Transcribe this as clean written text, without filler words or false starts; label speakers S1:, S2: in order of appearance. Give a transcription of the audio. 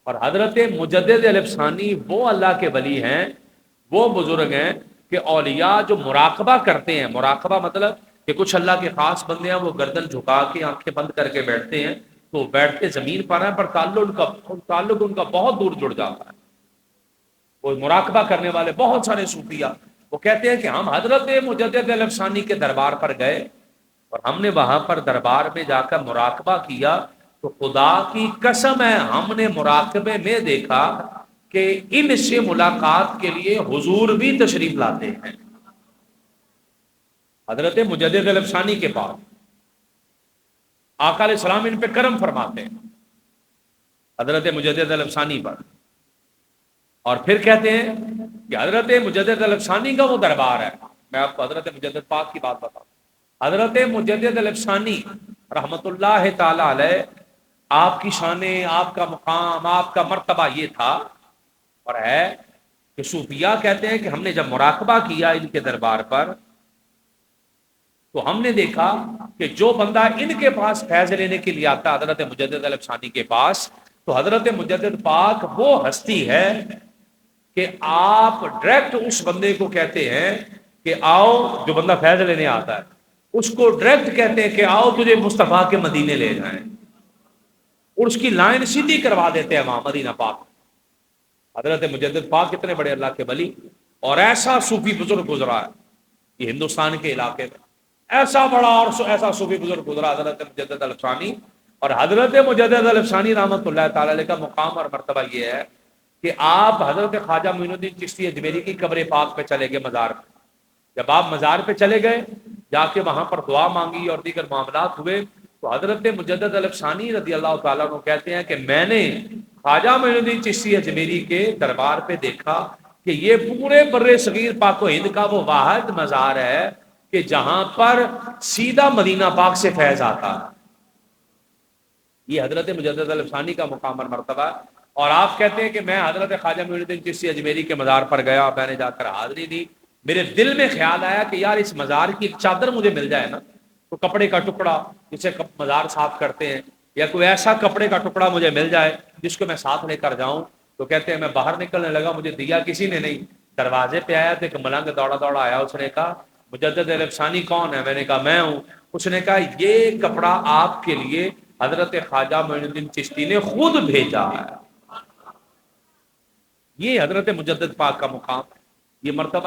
S1: اور حضرت مجدد الفسانی وہ اللہ کے ولی ہیں، وہ بزرگ ہیں کہ اولیاء جو مراقبہ کرتے ہیں، مراقبہ مطلب کہ کچھ اللہ کے خاص بندے ہیں وہ گردن جھکا کے آنکھیں بند کر کے بیٹھتے ہیں، تو بیٹھ کے زمین پر ہیں پر تعلق ان کا بہت دور جڑ جاتا ہے۔ وہ مراقبہ کرنے والے بہت سارے صوفیاء وہ کہتے ہیں کہ ہم حضرت مجدد الفسانی کے دربار پر گئے اور ہم نے وہاں پر دربار میں جا کر مراقبہ کیا، تو خدا کی قسم ہے ہم نے مراقبے میں دیکھا کہ ان سے ملاقات کے لیے حضور بھی تشریف لاتے ہیں، حضرت مجدد الفسانی کے پاس آقا علیہ السلام ان پہ کرم فرماتے ہیں حضرت مجدد الفسانی پر، اور پھر کہتے ہیں کہ حضرت مجدد الفسانی کا وہ دربار ہے۔ میں آپ کو حضرت مجدد پاک کی بات بتاؤں، حضرت مجدد الفسانی رحمت اللہ تعالی علیہ، آپ کی شان، آپ کا مقام، آپ کا مرتبہ یہ تھا اور ہے کہ صوفیاء کہتے ہیں کہ ہم نے جب مراقبہ کیا ان کے دربار پر تو ہم نے دیکھا کہ جو بندہ ان کے پاس فیض لینے کے لیے آتا حضرت مجدد الفسانی کے پاس، تو حضرت مجدد پاک وہ ہستی ہے کہ آپ ڈائریکٹ اس بندے کو کہتے ہیں کہ آؤ، جو بندہ فیض لینے آتا ہے اس کو ڈائریکٹ کہتے ہیں کہ آؤ تجھے مصطفیٰ کے مدینے لے جائیں، اور اس کی لائن سیدھی کروا دیتے ہیں وہاں مدینہ پاک۔ حضرت مجدد پاک کتنے بڑے اللہ کے ولی، اور ایسا صوفی بزرگ گزرا ہے یہ ہندوستان کے علاقے میں، ایسا بڑا اور ایسا صوفی بزرگ گزرا حضرت مجدد الفسانی۔ اور حضرت مجدد الفسانی رحمۃ اللہ تعالی علیہ کا مقام اور مرتبہ یہ ہے کہ آپ حضرت خواجہ معین الدین چشتی اجمیری کی قبر پاک پہ چلے گئے، مزار پہ جب آپ مزار پہ چلے گئے، جا کے وہاں پر دعا مانگی اور دیگر معاملات ہوئے، تو حضرت مجدد الفسانی رضی اللہ تعالیٰ عنہ کہتے ہیں کہ میں نے خواجہ معین الدین چشتی اجمیری کے دربار پہ دیکھا کہ یہ پورے بر صغیر پاک و ہند کا وہ واحد مزار ہے کہ جہاں پر سیدھا مدینہ پاک سے فیض آتا ہے۔ یہ حضرت مجدد الفسانی کا مقام اور مرتبہ، اور آپ کہتے ہیں کہ میں حضرت خواجہ معین الدین چشتی اجمیری کے مزار پر گیا، میں نے جا کر حاضری دی، میرے دل میں خیال آیا کہ یار اس مزار کی ایک چادر مجھے مل جائے نا، تو کپڑے کا ٹکڑا جسے مزار صاف کرتے ہیں، یا کوئی ایسا کپڑے کا ٹکڑا مجھے مل جائے جس کو میں ساتھ لے کر جاؤں۔ تو کہتے ہیں میں باہر نکلنے لگا، مجھے دیا کسی نے نہیں، دروازے پہ آیا تو ایک ملنگ دوڑا دوڑا آیا، اس نے کہا مجدد الفسانی کون ہے؟ میں نے کہا میں ہوں۔ اس نے کہا یہ کپڑا آپ کے لیے حضرت خواجہ معین الدین چشتی نے خود بھیجا ہے۔ یہ حضرت مجدد پاک کا مقام، یہ مرتبہ